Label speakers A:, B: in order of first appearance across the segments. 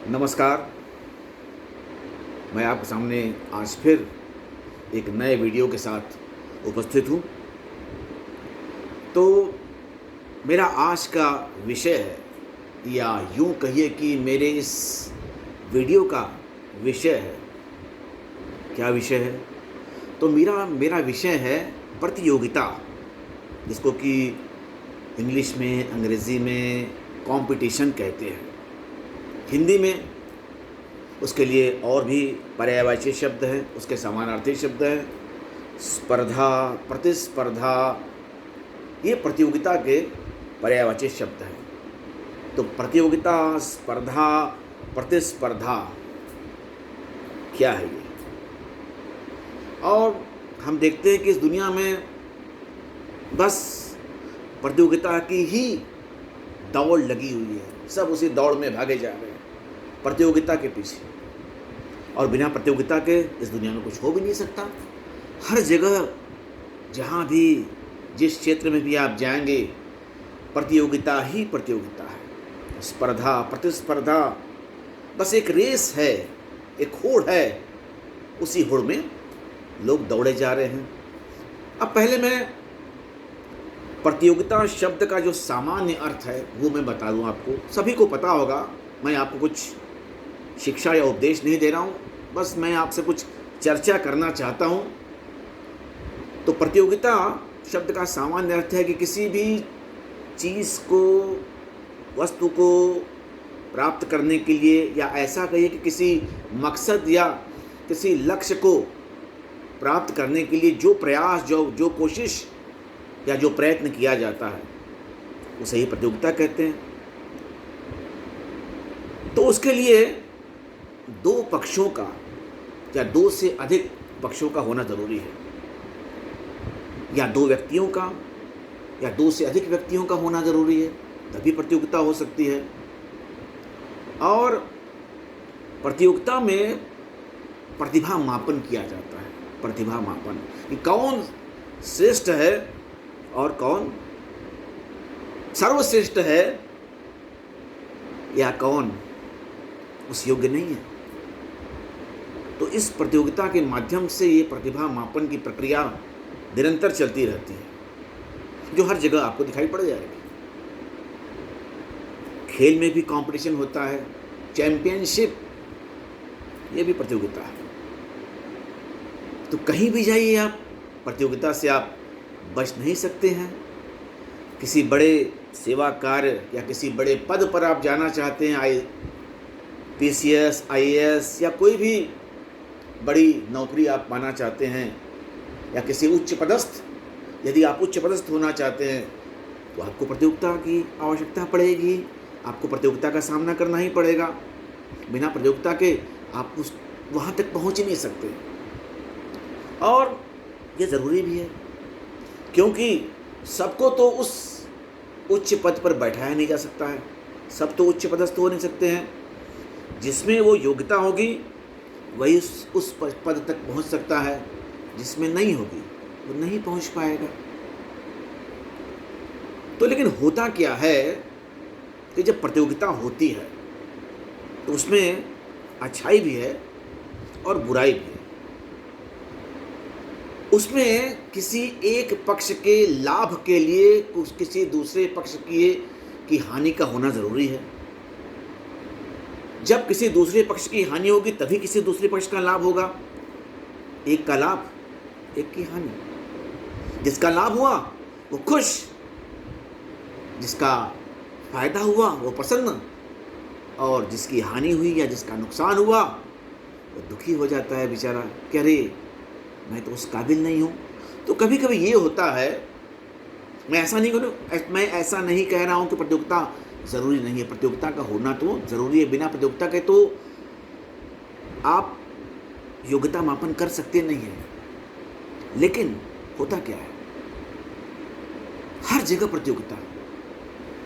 A: नमस्कार। मैं आपके सामने आज फिर एक नए वीडियो के साथ उपस्थित हूँ। तो मेरा आज का विषय है, या यूँ कहिए कि मेरे इस वीडियो का विषय है। क्या विषय है? तो मेरा मेरा विषय है प्रतियोगिता, जिसको कि इंग्लिश में, अंग्रेज़ी में कंपटीशन कहते हैं। हिंदी में उसके लिए और भी पर्यायवाची शब्द हैं, उसके समानार्थी शब्द हैं। स्पर्धा, प्रतिस्पर्धा, ये प्रतियोगिता के पर्यायवाची शब्द हैं। तो प्रतियोगिता, स्पर्धा, प्रतिस्पर्धा क्या है ये? और हम देखते हैं कि इस दुनिया में बस प्रतियोगिता की ही दौड़ लगी हुई है। सब उसी दौड़ में भागे जा रहे हैं, प्रतियोगिता के पीछे। और बिना प्रतियोगिता के इस दुनिया में कुछ हो भी नहीं सकता। हर जगह, जहाँ भी, जिस क्षेत्र में भी आप जाएंगे, प्रतियोगिता ही प्रतियोगिता है। स्पर्धा, प्रतिस्पर्धा, बस एक रेस है, एक होड़ है। उसी होड़ में लोग दौड़े जा रहे हैं। अब पहले मैं प्रतियोगिता शब्द का जो सामान्य अर्थ है वो मैं बता दूं आपको। सभी को पता होगा। मैं आपको कुछ शिक्षा या उपदेश नहीं दे रहा हूँ, बस मैं आपसे कुछ चर्चा करना चाहता हूँ। तो प्रतियोगिता शब्द का सामान्य अर्थ है कि किसी भी चीज़ को, वस्तु को प्राप्त करने के लिए, या ऐसा कहिए कि किसी मकसद या किसी लक्ष्य को प्राप्त करने के लिए जो प्रयास, जो कोशिश या जो प्रयत्न किया जाता है, उसे ही प्रतियोगिता कहते हैं। तो उसके लिए दो पक्षों का या दो से अधिक पक्षों का होना ज़रूरी है, या दो व्यक्तियों का या दो से अधिक व्यक्तियों का होना ज़रूरी है, तभी प्रतियोगिता हो सकती है। और प्रतियोगिता में प्रतिभा मापन किया जाता है। प्रतिभा मापन कि कौन श्रेष्ठ है और कौन सर्वश्रेष्ठ है, या कौन उस योग्य नहीं है। तो इस प्रतियोगिता के माध्यम से ये प्रतिभा मापन की प्रक्रिया निरंतर चलती रहती है, जो हर जगह आपको दिखाई पड़ जाएगी। खेल में भी कंपटीशन होता है, चैंपियनशिप, ये भी प्रतियोगिता है। तो कहीं भी जाइए आप, प्रतियोगिता से आप बच नहीं सकते हैं। किसी बड़े सेवा कार्य या किसी बड़े पद पर आप जाना चाहते हैं, PCS, IAS, या कोई भी बड़ी नौकरी आप पाना चाहते हैं, या किसी उच्च पदस्थ, यदि आप उच्च पदस्थ होना चाहते हैं तो आपको प्रतियोगिता की आवश्यकता पड़ेगी। आपको प्रतियोगिता का सामना करना ही पड़ेगा। बिना प्रतियोगिता के आप वहाँ तक पहुँच ही नहीं सकते। और ये ज़रूरी भी है, क्योंकि सबको तो उस उच्च पद पर बैठाया नहीं जा सकता है। सब तो उच्च पदस्थ हो नहीं सकते हैं। जिसमें वो योग्यता होगी वही उस पद तक पहुंच सकता है, जिसमें नहीं होगी वो नहीं पहुंच पाएगा। तो लेकिन होता क्या है कि जब प्रतियोगिता होती है तो उसमें अच्छाई भी है और बुराई भी है। उसमें किसी एक पक्ष के लाभ के लिए किसी दूसरे पक्ष की हानि का होना ज़रूरी है। जब किसी दूसरे पक्ष की हानि होगी तभी किसी दूसरे पक्ष का लाभ होगा। एक का लाभ, एक की हानि। जिसका लाभ हुआ वो खुश, जिसका फायदा हुआ वो प्रसन्न, और जिसकी हानि हुई या जिसका नुकसान हुआ वो दुखी हो जाता है बेचारा कि अरे मैं तो उस काबिल नहीं हूँ। तो कभी कभी ये होता है। मैं ऐसा नहीं कह रहा हूँ कि प्रतियोगिता ज़रूरी नहीं है। प्रतियोगिता का होना तो ज़रूरी है। बिना प्रतियोगिता के तो आप योग्यता मापन कर सकते नहीं हैं। लेकिन होता क्या है, हर जगह प्रतियोगिता,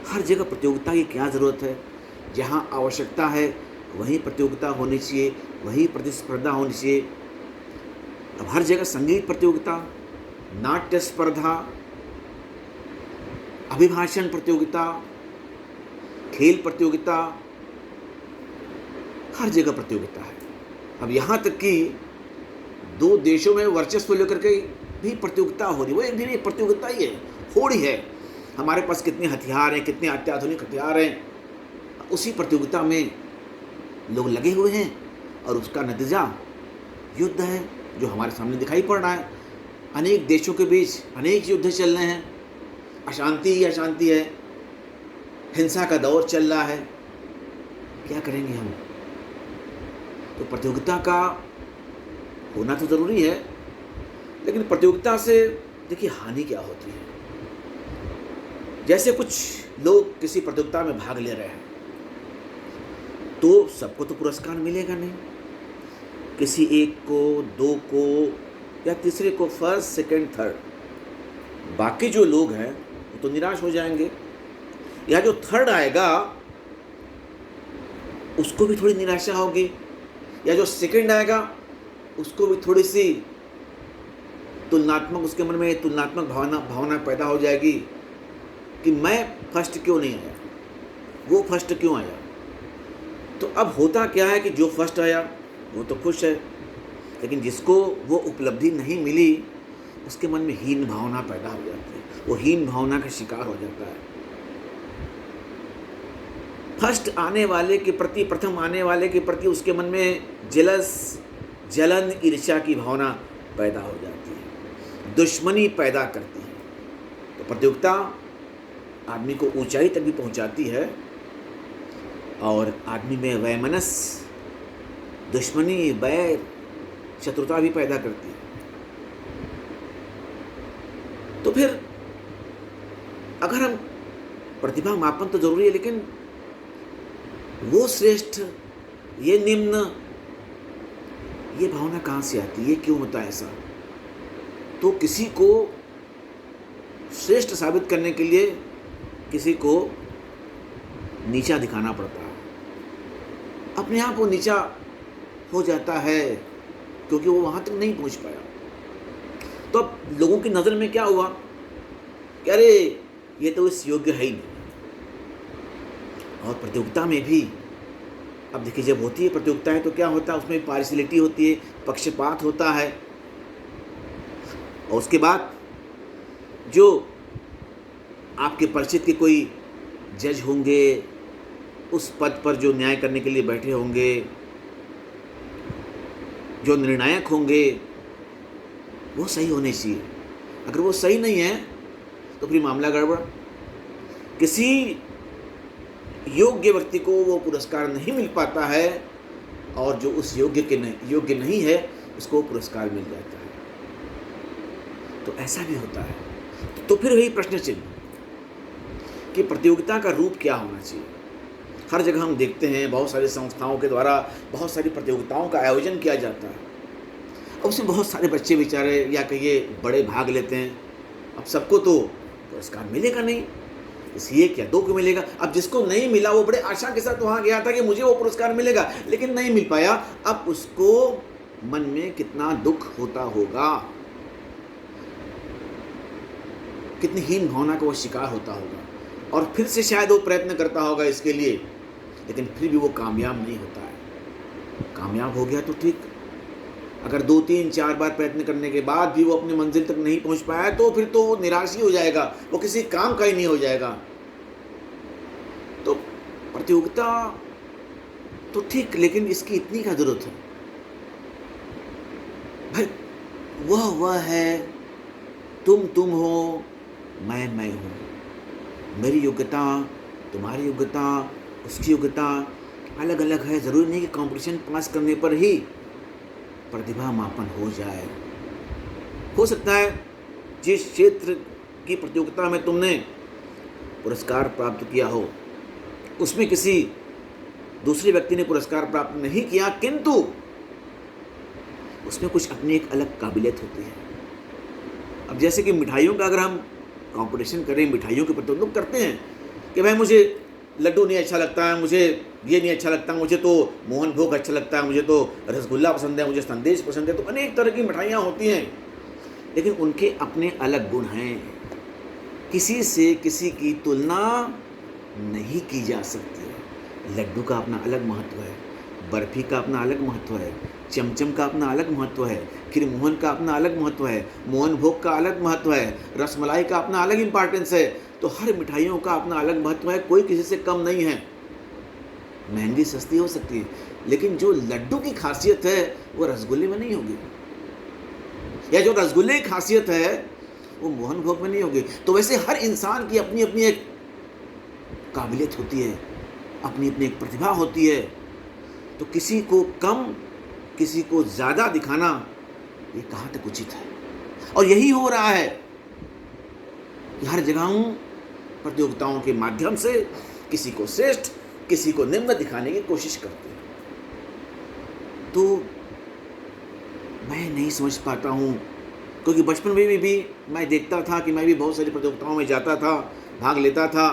A: हर जगह प्रतियोगिता की क्या ज़रूरत है। जहाँ आवश्यकता है वहीं प्रतियोगिता होनी चाहिए, वहीं प्रतिस्पर्धा होनी चाहिए। अब हर जगह संगीत प्रतियोगिता, नाट्य स्पर्धा, अभिभाषण प्रतियोगिता, खेल प्रतियोगिता, हर जगह प्रतियोगिता है। अब यहाँ तक कि दो देशों में वर्चस्व लेकर के भी प्रतियोगिता हो रही है। वो एक भी प्रतियोगिता ही है, होड़ी है। हमारे पास कितने हथियार हैं, कितने अत्याधुनिक हथियार हैं, उसी प्रतियोगिता में लोग लगे हुए हैं और उसका नतीजा युद्ध है जो हमारे सामने दिखाई पड़ रहा है। अनेक देशों के बीच अनेक युद्ध चल रहे हैं, अशांति ही अशांति है, हिंसा का दौर चल रहा है। क्या करेंगे हम? तो प्रतियोगिता का होना तो ज़रूरी है, लेकिन प्रतियोगिता से देखिए हानि क्या होती है। जैसे कुछ लोग किसी प्रतियोगिता में भाग ले रहे हैं तो सबको तो पुरस्कार मिलेगा नहीं, किसी एक को, दो को या तीसरे को फर्स्ट, सेकंड, थर्ड। बाकी जो लोग हैं वो तो निराश हो जाएंगे, या जो थर्ड आएगा उसको भी थोड़ी निराशा होगी, या जो सेकंड आएगा उसको भी थोड़ी सी तुलनात्मक, उसके मन में तुलनात्मक भावना पैदा हो जाएगी कि मैं फर्स्ट क्यों नहीं आया, वो फर्स्ट क्यों आया। तो अब होता क्या है कि जो फर्स्ट आया वो तो खुश है, लेकिन जिसको वो उपलब्धि नहीं मिली उसके मन में हीन भावना पैदा हो जाती है, वो हीन भावना का शिकार हो जाता है। फर्स्ट आने वाले के प्रति, प्रथम आने वाले के प्रति उसके मन में जलन, ईर्ष्या की भावना पैदा हो जाती है, दुश्मनी पैदा करती है। तो प्रतियोगिता आदमी को ऊंचाई तक भी पहुंचाती है और आदमी में वैमनस्य, दुश्मनी, बैर, शत्रुता भी पैदा करती है। तो फिर अगर हम प्रतिभा मापन तो जरूरी है, लेकिन वो श्रेष्ठ, ये निम्न, ये भावना कहाँ से आती है, ये क्यों होता है ऐसा? तो किसी को श्रेष्ठ साबित करने के लिए किसी को नीचा दिखाना पड़ता है, अपने आप वो नीचा हो जाता है क्योंकि वो वहाँ तक नहीं पहुँच पाया। तो अब लोगों की नज़र में क्या हुआ कि अरे ये तो इस योग्य है ही नहीं। और प्रतियोगिता में भी अब देखिए, जब होती है प्रतियोगिताएं तो क्या होता है, उसमें पार्शियलिटी होती है, पक्षपात होता है। और उसके बाद जो आपके परिचित के कोई जज होंगे, उस पद पर जो न्याय करने के लिए बैठे होंगे, जो निर्णायक होंगे, वो सही होने चाहिए। अगर वो सही नहीं है तो फिर मामला गड़बड़। किसी योग्य व्यक्ति को वो पुरस्कार नहीं मिल पाता है और जो उस योग्य नहीं है उसको पुरस्कार मिल जाता है। तो ऐसा भी होता है। तो फिर वही प्रश्न चिन्ह कि प्रतियोगिता का रूप क्या होना चाहिए। हर जगह हम देखते हैं बहुत सारी संस्थाओं के द्वारा बहुत सारी प्रतियोगिताओं का आयोजन किया जाता है, और उसमें बहुत सारे बच्चे बेचारे या कहिए बड़े भाग लेते हैं। अब सबको तो पुरस्कार मिलेगा नहीं, इसलिए क्या दो को मिलेगा। अब जिसको नहीं मिला वो बड़े आशा के साथ वहाँ गया था कि मुझे वो पुरस्कार मिलेगा, लेकिन नहीं मिल पाया। अब उसको मन में कितना दुख होता होगा, कितनी हीन भावना का वो शिकार होता होगा, और फिर से शायद वो प्रयत्न करता होगा इसके लिए, लेकिन फिर भी वो कामयाब नहीं होता है। कामयाब हो गया तो ठीक, अगर 2, 3, 4 बार प्रयत्न करने के बाद भी वो अपनी मंजिल तक नहीं पहुंच पाया तो फिर तो वो निराश ही हो जाएगा, वो किसी काम का ही नहीं हो जाएगा। तो प्रतियोगिता तो ठीक, लेकिन इसकी इतनी क्या जरूरत है भाई? वह है, तुम हो, मैं हूँ। मेरी योग्यता, तुम्हारी योग्यता, उसकी योग्यता अलग अलग है। ज़रूरी नहीं कि कंपटीशन पास करने पर ही प्रतिभा मापन हो जाए। हो सकता है जिस क्षेत्र की प्रतियोगिता में तुमने पुरस्कार प्राप्त किया हो उसमें किसी दूसरे व्यक्ति ने पुरस्कार प्राप्त नहीं किया, किंतु उसमें कुछ अपनी एक अलग काबिलियत होती है। अब जैसे कि मिठाइयों का अगर हम कंपटीशन करें, मिठाइयों के प्रति लोग करते हैं कि भाई मुझे लड्डू नहीं अच्छा लगता है, मुझे ये नहीं अच्छा लगता, मुझे तो मोहन भोग अच्छा लगता है, मुझे तो रसगुल्ला पसंद है, मुझे संदेश पसंद है। तो अनेक तरह की मिठाइयाँ होती हैं, लेकिन उनके अपने अलग गुण हैं। किसी से किसी की तुलना नहीं की जा सकती है। लड्डू का अपना अलग महत्व है, बर्फ़ी का अपना अलग महत्व है, चमचम का अपना अलग महत्व है, खीर-मोहन का अपना अलग महत्व है, मोहन भोग का अलग महत्व है, रसमलाई का अपना अलग इम्पोर्टेंस है। तो हर मिठाइयों का अपना अलग महत्व है, कोई किसी से कम नहीं है। महंगी सस्ती हो सकती है, लेकिन जो लड्डू की खासियत है वो रसगुल्ले में नहीं होगी, या जो रसगुल्ले की खासियत है वो मोहन भोग में नहीं होगी। तो वैसे हर इंसान की अपनी अपनी एक काबिलियत होती है, अपनी अपनी एक प्रतिभा होती है। तो किसी को कम, किसी को ज़्यादा दिखाना, ये कहाँ तक उचित है? और यही हो रहा है कि हर जगहों प्रतियोगिताओं के माध्यम से किसी को श्रेष्ठ, किसी को निम्न दिखाने की कोशिश करते हैं। तो मैं नहीं समझ पाता हूँ, क्योंकि बचपन में भी मैं देखता था कि मैं भी बहुत सारी प्रतियोगिताओं में जाता था, भाग लेता था,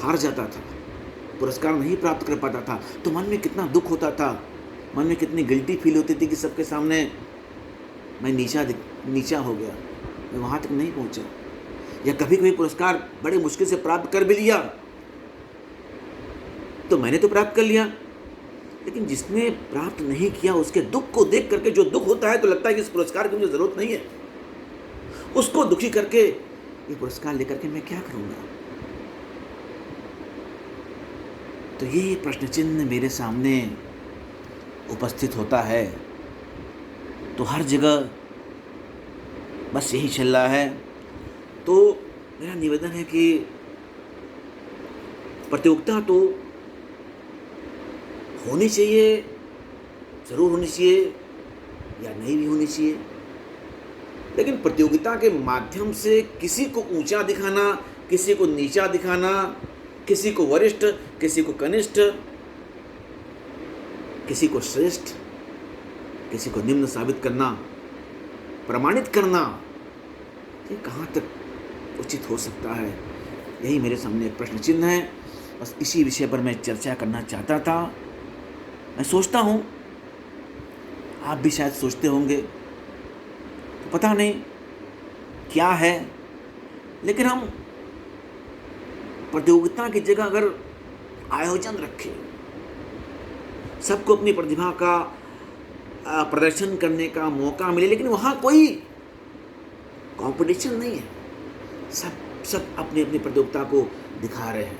A: हार जाता था, पुरस्कार नहीं प्राप्त कर पाता था, तो मन में कितना दुख होता था, मन में कितनी गिल्टी फील होती थी कि सबके सामने मैं नीचा हो गया, मैं वहाँ तक नहीं पहुँचा। या कभी कभी पुरस्कार बड़े मुश्किल से प्राप्त कर भी लिया, तो मैंने तो प्राप्त कर लिया, लेकिन जिसने प्राप्त नहीं किया उसके दुख को देख करके जो दुख होता है, तो लगता है कि इस पुरस्कार की मुझे ज़रूरत नहीं है। उसको दुखी करके ये पुरस्कार लेकर के मैं क्या करूँगा? तो ये प्रश्न चिन्ह मेरे सामने उपस्थित होता है। तो हर जगह बस यही चल रहा है। तो मेरा निवेदन है कि प्रतियोगिता तो होनी चाहिए, ज़रूर होनी चाहिए, या नहीं भी होनी चाहिए, लेकिन प्रतियोगिता के माध्यम से किसी को ऊंचा दिखाना, किसी को नीचा दिखाना, किसी को वरिष्ठ, किसी को कनिष्ठ, किसी को श्रेष्ठ, किसी को निम्न साबित करना, प्रमाणित करना, ये कहाँ तक उचित हो सकता है? यही मेरे सामने एक प्रश्न चिन्ह है। बस इसी विषय पर मैं चर्चा करना चाहता था। मैं सोचता हूँ, आप भी शायद सोचते होंगे, तो पता नहीं क्या है, लेकिन हम प्रतियोगिता की जगह अगर आयोजन रखें, सबको अपनी प्रतिभा का प्रदर्शन करने का मौका मिले, लेकिन वहाँ कोई कंपटीशन नहीं है, सब अपनी अपनी प्रतियोगिता को दिखा रहे हैं,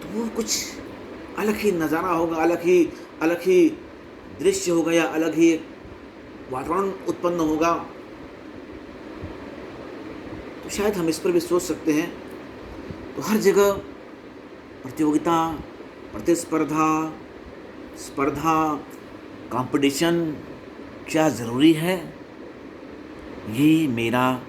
A: तो वो कुछ अलग ही नज़ारा होगा, अलग ही दृश्य होगा, या अलग ही वातावरण उत्पन्न होगा। तो शायद हम इस पर भी सोच सकते हैं। तो हर जगह प्रतियोगिता, प्रतिस्पर्धा, स्पर्धा, कंपटीशन क्या ज़रूरी है? ये मेरा